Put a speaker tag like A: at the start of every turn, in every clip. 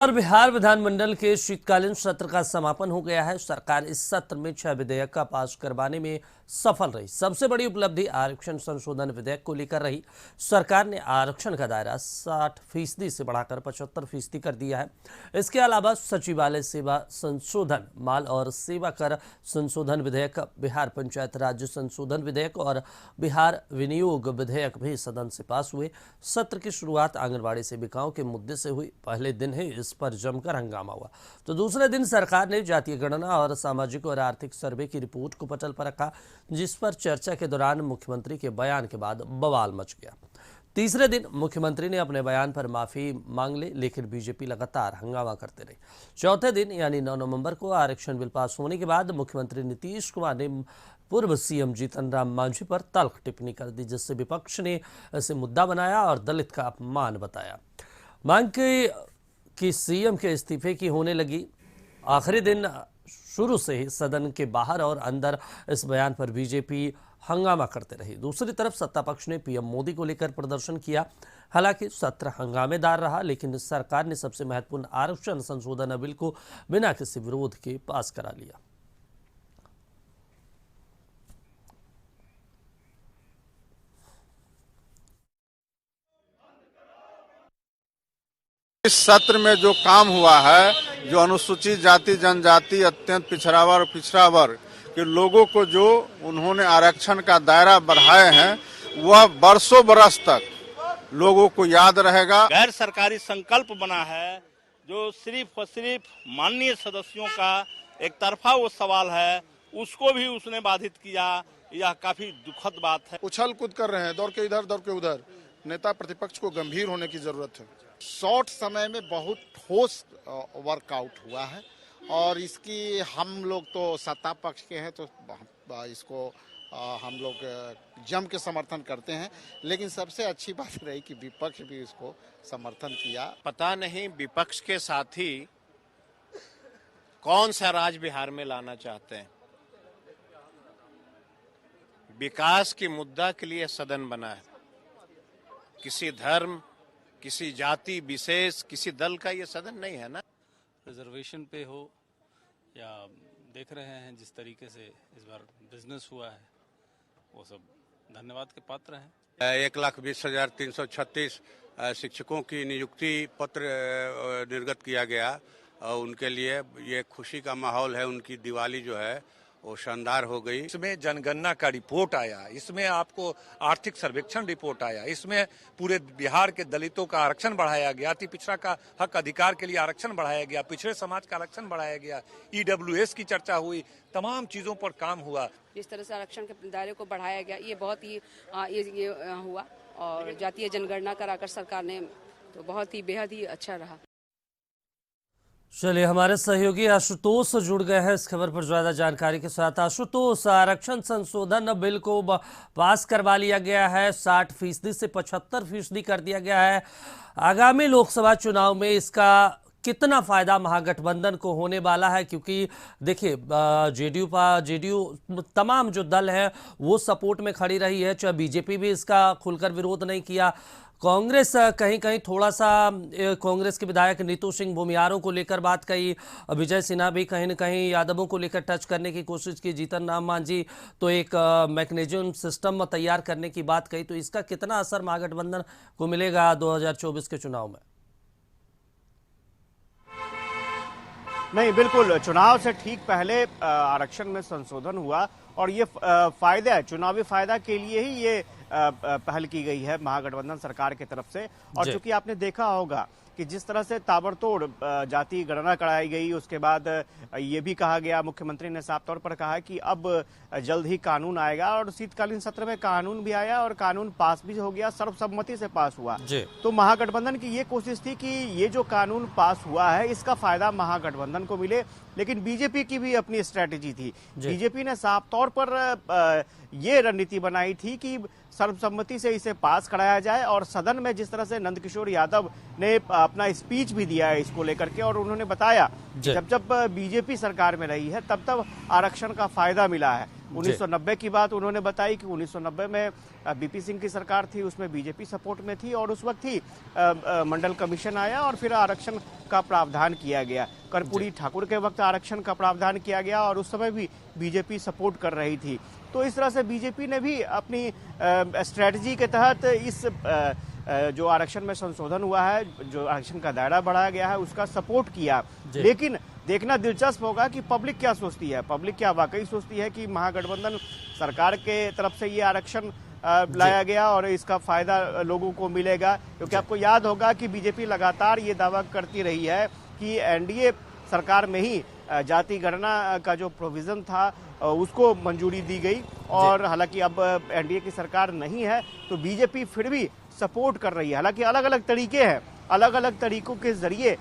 A: और बिहार विधानमंडल के शीतकालीन सत्र का समापन हो गया है। सरकार इस सत्र में 6 विधेयक का पास करवाने में सफल रही। सबसे बड़ी उपलब्धि आरक्षण संशोधन विधेयक को लेकर रही। सरकार ने आरक्षण का दायरा 60% से बढ़ाकर 75% कर दिया है। इसके अलावा सचिवालय सेवा संशोधन, माल और सेवा कर संशोधन विधेयक, बिहार पंचायत राज्य संशोधन विधेयक और बिहार विनियोग विधेयक भी सदन से पास हुए। सत्र की शुरुआत आंगनबाड़ी सेविकाओं के मुद्दे से हुई। पहले दिन ही इस पर जमकर हंगामा हुआ तो दूसरे दिन सरकार ने जातीय गणना और सामाजिक और आर्थिक सर्वे की रिपोर्ट को पटल पर रखा, जिस पर चर्चा के दौरान मुख्यमंत्री के बयान के बाद बवाल मच गया। तीसरे दिन मुख्यमंत्री ने अपने बयान पर माफी मांग ली, लेकिन बीजेपी लगातार हंगामा करते रही। चौथे दिन यानी 9 नवंबर को आरक्षण बिल पास होने के बाद मुख्यमंत्री नीतीश कुमार ने पूर्व सीएम जीतन राम मांझी पर तल्ख टिप्पणी कर दी, जिससे विपक्ष ने इसे मुद्दा बनाया और दलित का अपमान बताया। मांग कि सीएम के इस्तीफे की होने लगी। आखिरी दिन शुरू से ही सदन के बाहर और अंदर इस बयान पर बीजेपी हंगामा करते रही। दूसरी तरफ सत्ता पक्ष ने पीएम मोदी को लेकर प्रदर्शन किया। हालांकि सत्र हंगामेदार रहा, लेकिन सरकार ने सबसे महत्वपूर्ण आरक्षण संशोधन बिल को बिना किसी विरोध के पास करा लिया।
B: इस सत्र में जो काम हुआ है, जो अनुसूचित जाति जनजाति, अत्यंत पिछड़ा वर्ग, पिछड़ा वर्ग के लोगों को जो उन्होंने आरक्षण का दायरा बढ़ाए हैं, वह बरसों बरस तक लोगों को याद रहेगा।
C: गैर सरकारी संकल्प बना है जो सिर्फ और सिर्फ माननीय सदस्यों का एक तरफा वो सवाल है, उसको भी उसने बाधित किया। यह काफी दुखद बात है।
D: उछल कूद कर रहे हैं, दौड़ के इधर दौड़ के उधर। नेता प्रतिपक्ष को गंभीर होने की जरूरत है।
E: शॉर्ट समय में बहुत ठोस वर्कआउट हुआ है और इसकी हम लोग तो सत्ता पक्ष के हैं तो इसको हम लोग जम के समर्थन करते हैं, लेकिन सबसे अच्छी बात रही कि विपक्ष भी इसको समर्थन किया।
F: पता नहीं विपक्ष के साथी कौन सा राज बिहार में लाना चाहते हैं। विकास के मुद्दा के लिए सदन बना है। किसी धर्म, किसी जाति विशेष, किसी दल का ये सदन नहीं है ना।
G: रिजर्वेशन पे हो या देख रहे हैं जिस तरीके से इस बार बिजनेस हुआ है, वो सब धन्यवाद के पात्र हैं।
H: 1,20,336 शिक्षकों की नियुक्ति पत्र निर्गत किया गया और उनके लिए ये खुशी का माहौल है। उनकी दिवाली जो है वो शानदार हो गई।
I: इसमें जनगणना का रिपोर्ट आया, इसमें आपको आर्थिक सर्वेक्षण रिपोर्ट आया, इसमें पूरे बिहार के दलितों का आरक्षण बढ़ाया गया, अति पिछड़ा का हक अधिकार के लिए आरक्षण बढ़ाया गया, पिछड़े समाज का आरक्षण बढ़ाया गया, ईडब्ल्यूएस की चर्चा हुई, तमाम चीजों पर काम हुआ।
J: जिस तरह से आरक्षण के दायरे को बढ़ाया गया, ये बहुत ही ये हुआ और जातीय जनगणना कराकर सरकार ने तो बहुत ही बेहद ही अच्छा रहा।
A: चलिए, हमारे सहयोगी आशुतोष जुड़ गए हैं इस खबर पर ज्यादा जानकारी के साथ। आशुतोष, आरक्षण संशोधन बिल को पास करवा लिया गया है, 60% से 75% कर दिया गया है। आगामी लोकसभा चुनाव में इसका कितना फायदा महागठबंधन को होने वाला है? क्योंकि देखिए, जेडीयू तमाम जो दल है वो सपोर्ट में खड़ी रही है, चाहे बीजेपी भी इसका खुलकर विरोध नहीं किया। कांग्रेस कहीं कहीं थोड़ा सा, कांग्रेस के विधायक नीतू सिंह भूमियारों को लेकर बात कही, विजय सिन्हा भी कहीं न कहीं यादवों को लेकर टच करने की कोशिश की, जीतन राम मांझी तो एक मैकेनिज्म सिस्टम तैयार करने की बात कही। तो इसका कितना असर महागठबंधन को मिलेगा 2024 के चुनाव में?
K: नहीं, बिल्कुल चुनाव से ठीक पहले आरक्षण में संशोधन हुआ और ये फायदा है, चुनावी फायदा के लिए ही ये पहल की गई है महागठबंधन सरकार की तरफ से। और चूंकि आपने देखा होगा कि जिस तरह से ताबड़तोड़ जाति गणना कराई गई, उसके बाद ये भी कहा गया, मुख्यमंत्री ने साफ तौर पर कहा कि अब जल्द ही कानून आएगा और शीतकालीन सत्र में कानून भी आया और कानून पास भी हो गया, सर्वसम्मति से पास हुआ। तो महागठबंधन की ये कोशिश थी कि ये जो कानून पास हुआ है इसका फायदा महागठबंधन को मिले, लेकिन बीजेपी की भी अपनी स्ट्रैटेजी थी। बीजेपी ने साफ तौर पर ये रणनीति बनाई थी कि सर्वसम्मति से इसे पास कराया जाए और सदन में जिस तरह से नंदकिशोर यादव ने अपना स्पीच भी दिया है इसको लेकर के, और उन्होंने बताया जब जब बीजेपी सरकार में रही है तब तब आरक्षण का फायदा मिला है। 1990 की बात उन्होंने बताई कि 1990 में बीपी सिंह की सरकार थी, उसमें बीजेपी सपोर्ट में थी और उस वक्त ही मंडल कमीशन आया और फिर आरक्षण का प्रावधान किया गया। कर्पूरी ठाकुर के वक्त आरक्षण का प्रावधान किया गया और उस समय भी बीजेपी सपोर्ट कर रही थी। तो इस तरह से बीजेपी ने भी अपनी स्ट्रेटजी के तहत इस जो आरक्षण में संशोधन हुआ है, जो आरक्षण का दायरा बढ़ाया गया है, उसका सपोर्ट किया। लेकिन देखना दिलचस्प होगा कि पब्लिक क्या सोचती है। पब्लिक क्या वाकई सोचती है कि महागठबंधन सरकार के तरफ से ये आरक्षण लाया गया और इसका फायदा लोगों को मिलेगा? क्योंकि आपको याद होगा कि बीजेपी लगातार ये दावा करती रही है कि एनडीए सरकार में ही जाति गणना का जो प्रोविजन था उसको मंजूरी दी गई और हालांकि अब एनडीए की सरकार नहीं है तो बीजेपी फिर भी सपोर्ट कर रही है। हालांकि अलग अलग तरीके हैं, अलग अलग तरीकों के जरिए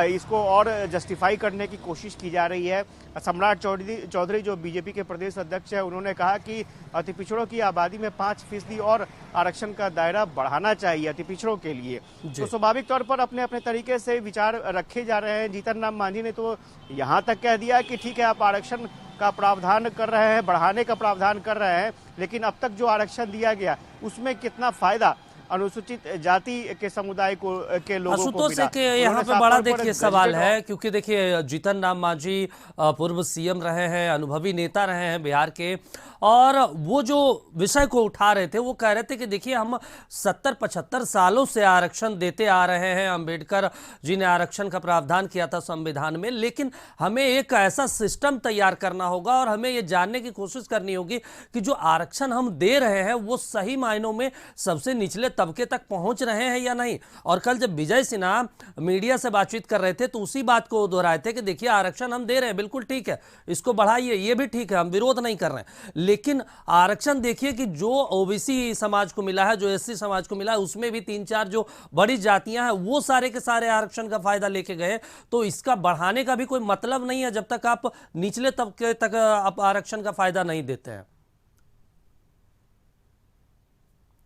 K: इसको और जस्टिफाई करने की कोशिश की जा रही है। सम्राट चौधरी जो बीजेपी के प्रदेश अध्यक्ष है, उन्होंने कहा कि अति पिछड़ों की आबादी में 5% और आरक्षण का दायरा बढ़ाना चाहिए अति पिछड़ों के लिए। तो स्वाभाविक तौर पर अपने अपने तरीके से विचार रखे जा रहे हैं। जीतन राम मांझी ने तो यहाँ तक कह दिया कि ठीक है, आप आरक्षण का प्रावधान कर रहे हैं, बढ़ाने का प्रावधान कर रहे हैं, लेकिन अब तक जो आरक्षण दिया गया उसमें कितना फायदा अनुसूचित जाति के समुदाय को के लोगों को मिला?
A: के यहाँ पे बड़ा देखिए सवाल है, क्योंकि देखिए जीतन राम मांझी पूर्व सीएम रहे हैं, अनुभवी नेता रहे हैं बिहार के, और वो जो विषय को उठा रहे थे वो कह रहे थे कि देखिए हम 70-75 सालों से आरक्षण देते आ रहे हैं, अंबेडकर जी ने आरक्षण का प्रावधान किया था संविधान में, लेकिन हमें एक ऐसा सिस्टम तैयार करना होगा और हमें ये जानने की कोशिश करनी होगी कि जो आरक्षण हम दे रहे हैं वो सही मायनों में सबसे निचले तबके तक पहुंच रहे हैं या नहीं। और कल जब विजय सिन्हा मीडिया से बातचीत कर रहे थे तो उसी बात को दोहराए थे कि देखिए आरक्षण हम दे रहे हैं, बिल्कुल ठीक है, इसको बढ़ाइए, ये भी ठीक है, हम विरोध नहीं कर रहे हैं, लेकिन आरक्षण देखिए कि जो ओबीसी समाज को मिला है, जो एससी समाज को मिला है, उसमें भी 3-4 जो बड़ी जातियां हैं वो सारे के सारे आरक्षण का फायदा लेके गए। तो इसका बढ़ाने का भी कोई मतलब नहीं है जब तक आप निचले तबके तक आप आरक्षण का फायदा नहीं देते हैं।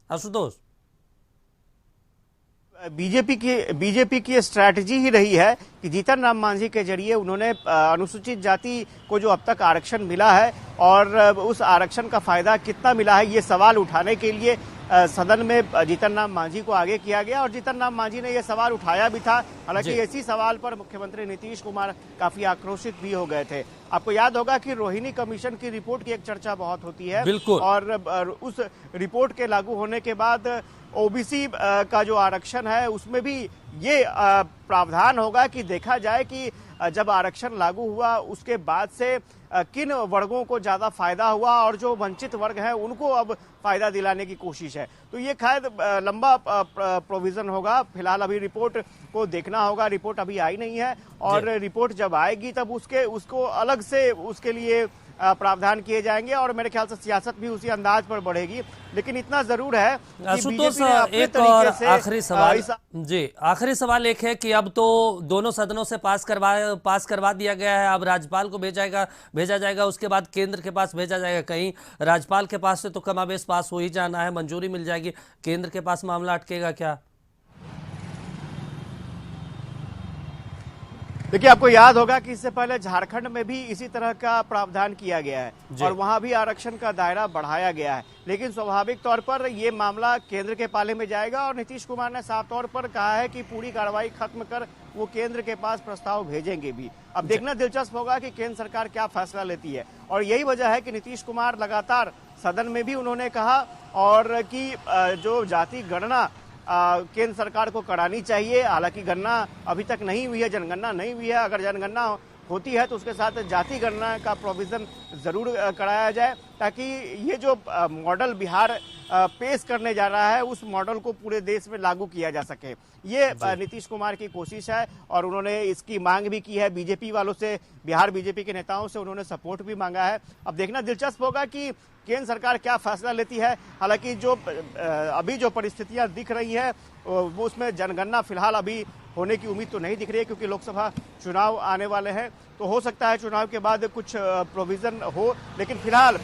A: आशुतोष,
K: बीजेपी की स्ट्रैटेजी ही रही है कि जीतन राम मांझी के जरिए उन्होंने अनुसूचित जाति को जो अब तक आरक्षण मिला है और उस आरक्षण का फायदा कितना मिला है, ये सवाल उठाने के लिए सदन में जीतन राम मांझी को आगे किया गया और जीतन राम मांझी ने यह सवाल उठाया भी था। हालांकि इसी सवाल पर मुख्यमंत्री नीतीश कुमार काफी आक्रोशित भी हो गए थे। आपको याद होगा कि रोहिणी कमीशन की रिपोर्ट की एक चर्चा बहुत होती है और उस रिपोर्ट के लागू होने के बाद ओबीसी का जो आरक्षण है उसमें भी ये प्रावधान होगा कि देखा जाए कि जब आरक्षण लागू हुआ उसके बाद से किन वर्गों को ज्यादा फायदा हुआ और जो वंचित वर्ग हैं उनको अब फायदा दिलाने की कोशिश है। तो ये शायद लंबा प्रोविजन होगा। फिलहाल अभी रिपोर्ट को देखना होगा, रिपोर्ट अभी आई नहीं है और रिपोर्ट जब आएगी तब उसको अलग से उसके लिए प्रावधान किए जाएंगे और मेरे ख्याल से सियासत भी उसी अंदाज पर बढ़ेगी। लेकिन इतना जरूर है कि बीजेपी ने अपने तरीके से
A: आखिरी सवाल आखिरी सवाल एक है कि अब तो दोनों सदनों से पास करवा दिया गया है, अब राज्यपाल को भेजा जाएगा, उसके बाद केंद्र के पास भेजा जाएगा। कहीं राज्यपाल के पास से तो कमाबेश पास हो ही जाना है, मंजूरी मिल जाएगी, केंद्र के पास मामला अटकेगा क्या?
K: देखिए, आपको याद होगा कि इससे पहले झारखंड में भी इसी तरह का प्रावधान किया गया है और वहां भी आरक्षण का दायरा बढ़ाया गया है, लेकिन स्वाभाविक तौर पर यह मामला केंद्र के पाले में जाएगा और नीतीश कुमार ने साफ तौर पर कहा है कि पूरी कार्रवाई खत्म कर वो केंद्र के पास प्रस्ताव भेजेंगे भी। अब देखना दिलचस्प होगा कि केंद्र सरकार क्या फैसला लेती है और यही वजह है कि नीतीश कुमार लगातार सदन में भी उन्होंने कहा और कि जो जाति गणना केंद्र सरकार को करानी चाहिए। हालांकि गणना अभी तक नहीं हुई है, जनगणना नहीं हुई है, अगर जनगणना होती है तो उसके साथ जाति गणना का प्रोविजन जरूर कराया जाए ताकि ये जो मॉडल बिहार पेश करने जा रहा है उस मॉडल को पूरे देश में लागू किया जा सके। ये नीतीश कुमार की कोशिश है और उन्होंने इसकी मांग भी की है बीजेपी वालों से, बिहार बीजेपी के नेताओं से उन्होंने सपोर्ट भी मांगा है। अब देखना दिलचस्प होगा कि केंद्र सरकार क्या फैसला लेती है। हालांकि जो अभी जो परिस्थितियां दिख रही है वो उसमें जनगणना फिलहाल अभी होने की उम्मीद तो नहीं दिख रही है क्योंकि लोकसभा चुनाव आने वाले हैं, तो हो सकता है चुनाव के बाद कुछ प्रोविजन हो, लेकिन फिलहाल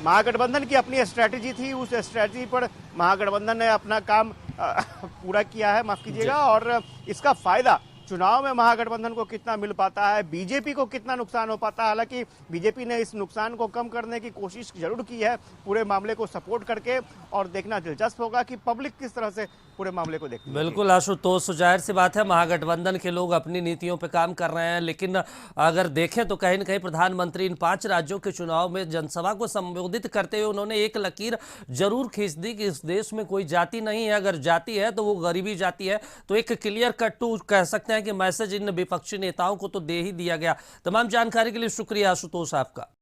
K: महागठबंधन की अपनी स्ट्रैटेजी थी, उस स्ट्रैटेजी पर महागठबंधन ने अपना काम पूरा किया है, माफ कीजिएगा, और इसका फायदा चुनाव में महागठबंधन को कितना मिल पाता है, बीजेपी को कितना नुकसान हो पाता है। हालांकि बीजेपी ने इस नुकसान को कम करने की कोशिश जरूर की है पूरे मामले को सपोर्ट करके, और देखना दिलचस्प होगा कि पब्लिक किस तरह से पूरे मामले को देखती है।
A: बिल्कुल आशुतोष, जाहिर सी बात है महागठबंधन के लोग अपनी नीतियों पे काम कर रहे हैं, लेकिन अगर देखें तो कहीं न कहीं प्रधानमंत्री इन 5 राज्यों के चुनाव में जनसभा को संबोधित करते हुए उन्होंने एक लकीर जरूर खींच दी कि इस देश में कोई जाति नहीं है, अगर जाति है तो वो गरीबी जाति है। तो एक क्लियर कट टू कह सकते हैं कि मैसेज इन विपक्षी नेताओं को तो दे ही दिया गया। तमाम जानकारी के लिए शुक्रिया आशुतोष आपका।